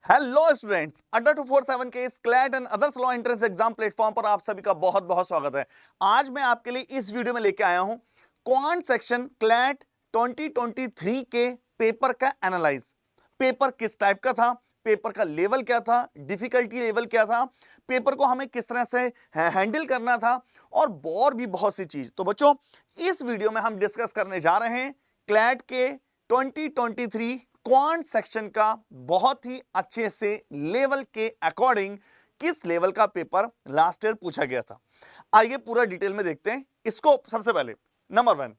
Hello students, under 247 के इस CLAT and others law entrance exam platform पर आप सभी का बहुत बहुत स्वागत है। आज मैं आपके लिए इस वीडियो में लेके आया हूं क्वांट सेक्शन क्लैट 2023 के पेपर का एनालाइज। पेपर किस टाइप का था, पेपर का लेवल क्या था, डिफिकल्टी लेवल क्या था, पेपर को हमें किस तरह से हैंडल करना था और भी बहुत सी चीज। तो बच्चों, इस वीडियो में हम डिस्कस करने जा रहे हैं क्लैट के 2023 क्वांट सेक्शन का बहुत ही अच्छे से लेवल के अकॉर्डिंग किस लेवल का पेपर लास्ट ईयर पूछा गया था। आइए पूरा डिटेल में देखते हैं इसको। सबसे पहले नंबर 1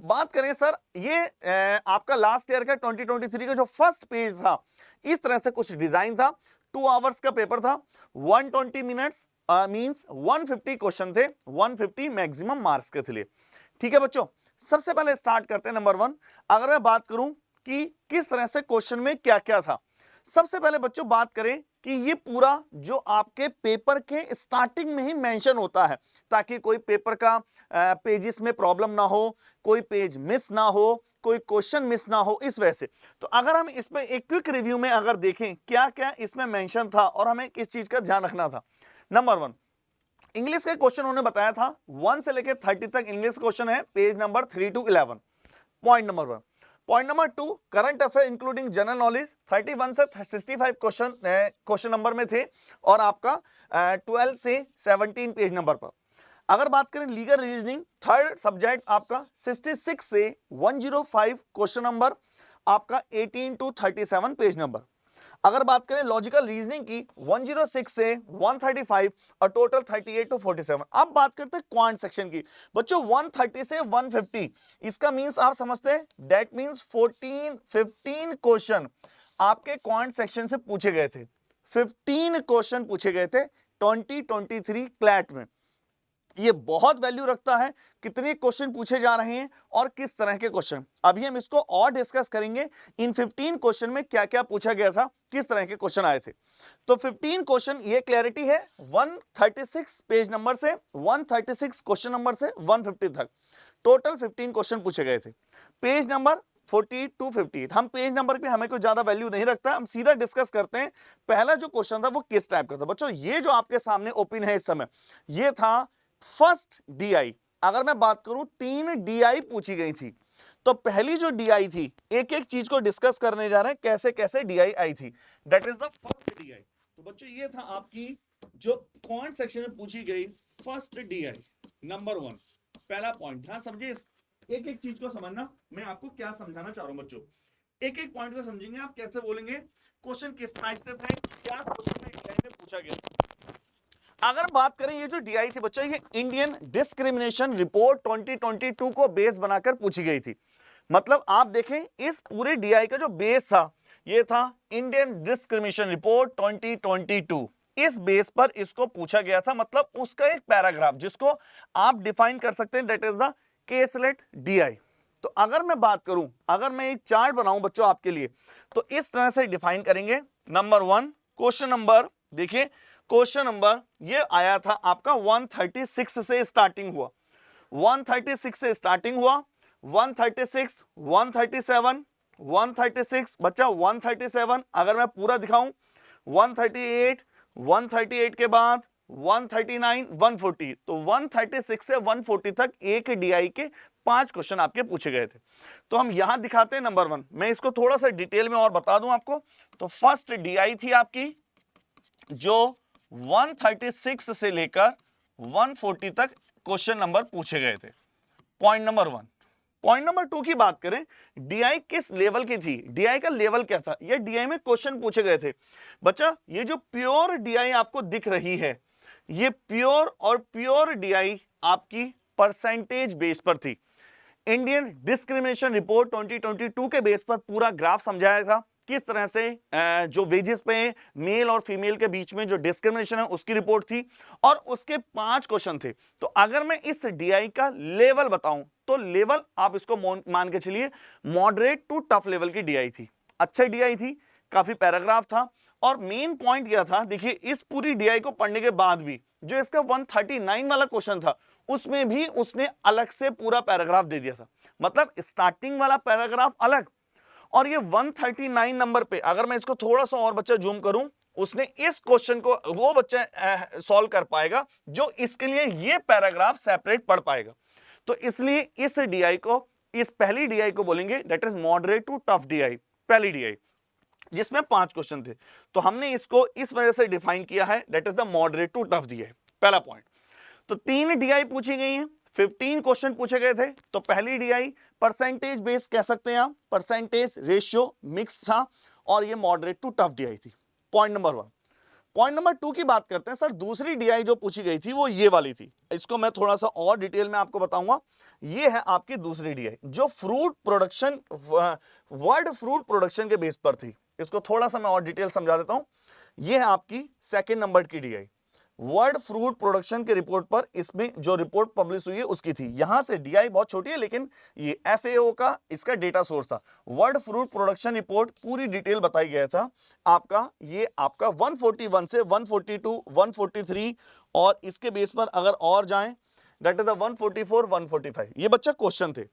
बात करें सर, ये आपका लास्ट ईयर का 2023 का जो फर्स्ट पेज था, इस तरह से कुछ डिजाइन था। 2 आवर्स का पेपर था, 120 मिनट्स मींस 150 क्वेश्चन थे, 150 मैक्सिमम मार्क्स के थे। ठीक है बच्चों, सबसे पहले स्टार्ट करते हैं। नंबर 1 अगर मैं बात करूं कि किस तरह से क्वेश्चन में क्या क्या था, सबसे पहले बच्चों बात करें कि ये पूरा जो आपके पेपर के स्टार्टिंग में ही मेंशन होता है, ताकि कोई पेपर का पेजेस में प्रॉब्लम ना हो, कोई पेज मिस ना हो, कोई क्वेश्चन मिस ना हो, इस वजह से। तो अगर हम इसमें एक क्विक रिव्यू में अगर देखें क्या क्या इसमें मेंशन था और हमें किस चीज का ध्यान रखना था। नंबर 1 इंग्लिश के क्वेश्चन उन्होंने बताया था 1 से लेकर 30 तक इंग्लिश क्वेश्चन है, page number 3 to 11। Point number 1। Point number 2 current affair including general knowledge 31 से 65 क्वेश्चन नंबर में थे और आपका 12 से 17 पेज नंबर पर। अगर बात करें लीगल रीजनिंग, थर्ड सब्जेक्ट आपका 66 से 105 क्वेश्चन नंबर, आपका 18 to 37 पेज नंबर। अगर बात करें लॉजिकल रीजनिंग की 106 से 135 और टोटल 38 to 47। अब बात करते हैं क्वांट सेक्शन की बच्चों, 130 से 150, इसका मींस आप समझते हैं, दैट मींस 15 क्वेश्चन आपके क्वांट सेक्शन से पूछे गए थे। 15 क्वेश्चन पूछे गए थे 2023 क्लैट में। ये बहुत वैल्यू रखता है कितने क्वेश्चन पूछे जा रहे हैं और किस तरह के क्वेश्चन। अभी हम इसको और डिस्कस करेंगे, इन 15 क्वेश्चन में क्या क्या पूछा गया था, किस तरह के क्वेश्चन आए थे। तो 15 क्वेश्चन, ये क्लैरिटी है 136 पेज नंबर से 136 क्वेश्चन नंबर से 150 तक टोटल 15 क्वेश्चन पूछे गए थे। Page number 40 to 58। हम पेज नंबर पे हमें कोई ज्यादा वैल्यू नहीं रखता, हम सीधा डिस्कस करते हैं पहला जो क्वेश्चन था वो किस टाइप का था। बच्चों, ये जो आपके सामने ओपन है इस समय, ये था फर्स्ट डीआई। अगर मैं बात करूं 3 डीआई पूछी गई थी, तो पहली जो डीआई थी, एक एक चीज को डिस्कस करने जा रहे हैं कैसे कैसे डीआई आई थी, that is the first DI. तो बच्चों, ये था आपकी जो क्वांट सेक्शन में पूछी गई फर्स्ट डीआई। नंबर 1 पहला पॉइंट। ध्यान समझिए, एक एक चीज को समझना, मैं आपको क्या समझाना चाह रहा हूं बच्चों। एक एक पॉइंट को समझेंगे आप, कैसे बोलेंगे, क्वेश्चन किस टाइप से था, क्या क्वेश्चन में पूछा गया। अगर बात करें ये जो डीआई थी बच्चों, ये इंडियन डिस्क्रिमिनेशन रिपोर्ट 2022 को बेस बनाकर पूछी गई थी। मतलब आप देखें, इस पूरे डीआई का जो बेस था, ये था इंडियन डिस्क्रिमिनेशन रिपोर्ट 2022। इस बेस पर इसको पूछा गया था। मतलब उसका एक पैराग्राफ जिसको आप डिफाइन कर सकते हैं, that is the caselet DI. तो अगर मैं बात करूं, अगर मैं एक चार्ट बनाऊं बच्चों आपके लिए, तो इस तरह से डिफाइन करेंगे। नंबर 1 क्वेश्चन नंबर, देखिए क्वेश्चन नंबर ये आया था आपका 136 से स्टार्टिंग हुआ, 136 से स्टार्टिंग हुआ, 136, 137, 136 बच्चा 137। अगर मैं पूरा दिखाऊं 138, 138 के बाद 139, 140, तो 136 से 140 तक एक डीआई के 5 क्वेश्चन आपके पूछे गए थे। तो हम यहां दिखाते हैं नंबर 1। मैं इसको थोड़ा सा डिटेल में और बता दूं आपको। तो फर्स्ट डीआई थी आपकी जो 136 से लेकर 140 तक क्वेश्चन नंबर पूछे गए थे। Point number 1। पॉइंट नंबर 2 की बात करें, डीआई किस लेवल की थी, डीआई का लेवल क्या था, ये डीआई में क्वेश्चन पूछे गए थे। बच्चा, ये जो प्योर डीआई आपको दिख रही है, ये प्योर डीआई आपकी परसेंटेज बेस पर थी। इंडियन डिस्क्रिमिनेशन रिपोर्ट 2022 के बेस पर पूरा ग्राफ समझाया था, किस तरह से जो वेजेस पे मेल और फीमेल के बीच में जो डिस्क्रिमिनेशन है उसकी रिपोर्ट थी, और उसके 5 क्वेश्चन थे। तो अगर मैं इस डीआई का लेवल बताऊं, तो लेवल आप इसको मान के चलिए मॉडरेट टू टफ लेवल की डीआई थी। अच्छा डीआई थी, काफी पैराग्राफ था, और मेन पॉइंट क्या था, देखिए इस पूरी डीआई को पढ़ने के बाद भी जो इसका 139 वाला क्वेश्चन था, उसमें भी उसने अलग से पूरा पैराग्राफ दे दिया था। मतलब स्टार्टिंग वाला पैराग्राफ अलग और ये 139 नंबर पे अगर मैं इसको थोड़ा सा और बच्चा जूम करूं, उसने इस क्वेश्चन को वो बच्चा सॉल्व कर पाएगा जो इसके लिए ये पैराग्राफ सेपरेट पढ़ पाएगा। तो इसलिए इस डीआई को, इस पहली डीआई को बोलेंगे that is moderate to tough DI, पहली डीआई, जिसमें 5 क्वेश्चन थे। तो हमने इसको इस वजह से डिफाइन किया है that is the moderate to tough DI, पहला पॉइंट। तो 3 डीआई पूछी गई हैं, 15 क्वेश्चन पूछे गए थे। तो पहली डीआई परसेंटेज बेस कह सकते हैं आप, परसेंटेज रेशियो मिक्स था और ये मॉडरेट टू टफ डीआई थी, पॉइंट नंबर 1। पॉइंट नंबर 2 की बात करते हैं। सर दूसरी डीआई जो पूछी गई थी वो ये वाली थी, इसको मैं थोड़ा सा और डिटेल में आपको बताऊंगा। ये है आपकी दूसरी डीआई जो fruit production, word fruit production के बेस पर थी। इसको थोड़ा सा मैं और डिटेल समझा देता हूं। ये है आपकी सेकंड नंबर की डीआई, वर्ल्ड फ्रूट प्रोडक्शन के रिपोर्ट पर, इसमें जो रिपोर्ट पब्लिश हुई है उसकी थी। यहां से डीआई बहुत छोटी है लेकिन ये एफएओ का इसका डेटा सोर्स था। वर्ल्ड फ्रूट प्रोडक्शन रिपोर्ट पूरी डिटेल बताई गया था आपका। ये आपका 141 से 142 143 और इसके बेस पर अगर और जाएं दैट इज द 144 145 ये बच्चा क्वेश्चन थे।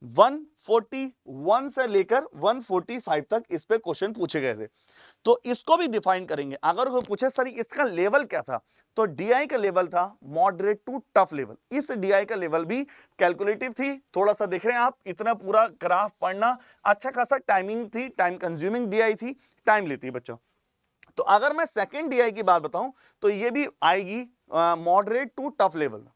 141 से लेकर 145 तक इस पे क्वेश्चन पूछे गए थे। तो इसको भी डिफाइन करेंगे। अगर कोई पूछे सर इसका लेवल क्या था, तो डीआई का लेवल था मॉडरेट टू टफ लेवल। इस डीआई का लेवल भी कैलकुलेटिव थी। थोड़ा सा देख रहे हैं आप, इतना पूरा ग्राफ पढ़ना अच्छा खासा टाइमिंग थी, टाइम कंज्यूमिंग डीआई थी, टाइम लेती है बच्चों। तो अगर मैं सेकेंड डीआई की बात बताऊं तो ये भी आएगी मॉडरेट टू टफ लेवल।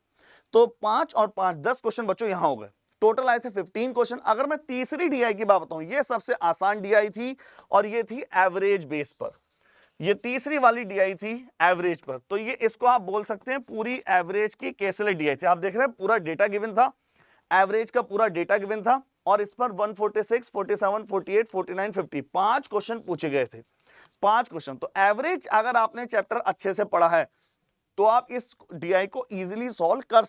तो 5 और 5 10 क्वेश्चन बच्चों यहां हो गए, टोटल आए थे 15 क्वेश्चन। अगर मैं तीसरी डीआई की बात बताऊं, ये सबसे आसान डीआई थी और ये थी एवरेज बेस पर। ये तीसरी वाली डीआई थी एवरेज पर। तो ये इसको आप बोल सकते हैं पूरी एवरेज की केसले डीआई थी। आप देख रहे हैं पूरा डेटा गिवन था, एवरेज का पूरा डेटा गिवन था और इस पर 146 47 48 49 50 5 क्वेश्चन पूछे गए थे, 5 क्वेश्चन। तो एवरेज अगर आपने चैप्टर अच्छे से पढ़ा है तो आप इस डीआई को इजीली सॉल्व कर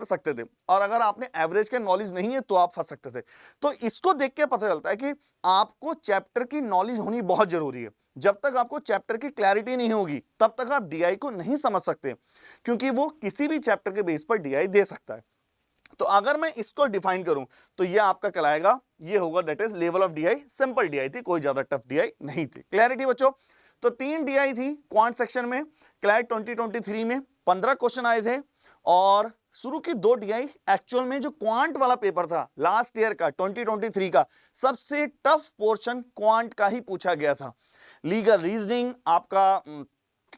सकते थे, और अगर आपने एवरेज के नॉलेज नहीं है तो आप फंस सकते थे। तो इसको देख के पता चलता है कि आपको चैप्टर की नॉलेज होनी बहुत जरूरी है। जब तक आपको चैप्टर की क्लैरिटी नहीं होगी तब तक आप डीआई को नहीं समझ सकते, क्योंकि वो किसी भी चैप्टर के बेस पर डीआई दे सकता है। तो अगर मैं इसको डिफाइन करूं तो ये आपका कहलाएगा, ये होगा that is level of DI, simple DI थी, कोई ज्यादा टफ डीआई नहीं थी। क्लैरिटी बच्चों? तो 3 डीआई थी क्वांट सेक्शन में। क्लैट 2023 में 15 क्वेश्चन आए थे और शुरू की 2 डीआई एक्चुअल में जो क्वांट वाला पेपर था लास्ट ईयर का 2023 का, सबसे टफ पोर्शन क्वांट का ही पूछा गया था। लीगल रीजनिंग आपका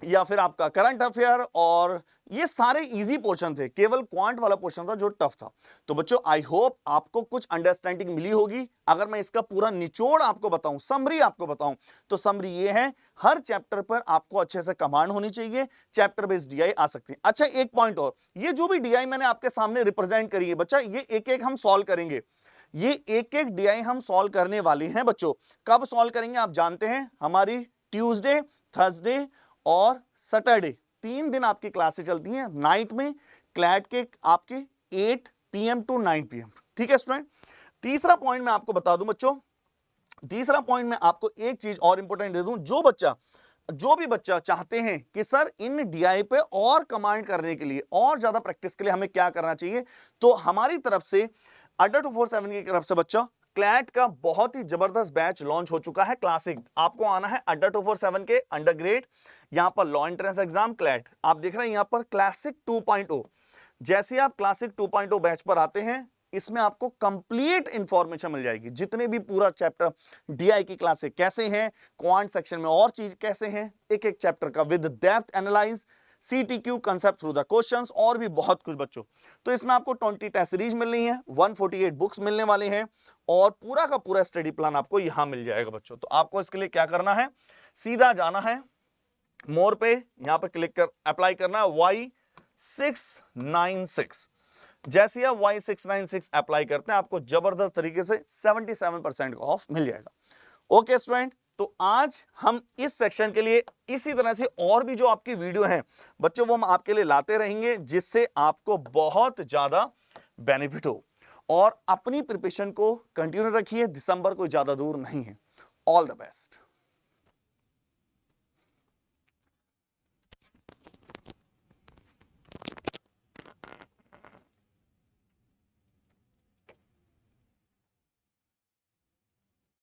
या फिर आपका करंट अफेयर और ये सारे इजी पोर्शन थे, केवल क्वांट वाला पोर्शन था जो टफ था। तो बच्चों आई होप आपको कुछ अंडरस्टैंडिंग मिली होगी। अगर मैं इसका पूरा निचोड़ आपको बताऊं, समरी आपको बताऊं, तो समरी ये है, हर चैप्टर पर आपको अच्छे से कमांड होनी चाहिए, चैप्टर बेस्ड डीआई आ सकती है। अच्छा एक पॉइंट और, ये जो भी डीआई मैंने आपके सामने रिप्रेजेंट करी है बच्चा, ये एक एक हम सॉल्व करेंगे। ये एक एक डीआई हम सॉल्व करने वाले हैं बच्चों। कब सॉल्व करेंगे आप जानते हैं, हमारी ट्यूसडे, थर्सडे और सैटरडे 3 दिन आपकी क्लासेस चलती हैं नाइट में, क्लैट के आपके 8 PM टू 9 PM। ठीक है स्टूडेंट? तीसरा पॉइंट मैं आपको बता दूं बच्चों, तीसरा पॉइंट मैं आपको एक चीज और इंपॉर्टेंट दे दूं, जो भी बच्चा चाहते हैं कि सर इन डीआई पे और कमांड करने के लिए, और ज्यादा प्रैक्टिस के लिए हमें क्या करना चाहिए, तो हमारी तरफ से अड्डा 247 की तरफ से बच्चा क्लैट का बहुत ही जबरदस्त बैच लॉन्च हो चुका है, क्लासिक। आपको आना है अड्डा 247 के अंडर ग्रेड, यहां पर लॉ एंट्रेंस एग्जाम क्लैट, आप देख रहे हैं यहां पर क्लासिक 2.0। जैसे आप क्लासिक 2.0 बैच पर आते हैं, इसमें आपको कंप्लीट इंफॉर्मेशन मिल जाएगी, जितने भी पूरा चैप्टर डीआई की क्लासेस कैसे हैं, क्वांट सेक्शन में और चीज कैसे हैं, एक एक चैप्टर का with depth analyse, CTQ concept through the questions और भी बहुत कुछ बच्चों। तो इसमें आपको 20 टेस्ट सीरीज मिल रही है, 148 बुक्स मिलने वाले हैं और पूरा का पूरा स्टडी प्लान आपको यहां मिल जाएगा बच्चों। तो आपको इसके लिए क्या करना है, सीधा जाना है मोर पे, यहां पर क्लिक कर अप्लाई करना है Y696। जैसे आप Y696 अप्लाई करते हैं आपको जबरदस्त तरीके से 77% का ऑफ मिल जाएगा। ओके स्टूडेंट, तो आज हम इस सेक्शन के लिए इसी तरह से और भी जो आपकी वीडियो हैं बच्चों वो हम आपके लिए लाते रहेंगे, जिससे आपको बहुत ज्यादा बेनिफिट हो। और अपनी प्रिपरेशन को कंटिन्यू रखिए, दिसंबर कोई ज्यादा दूर नहीं है। All the best.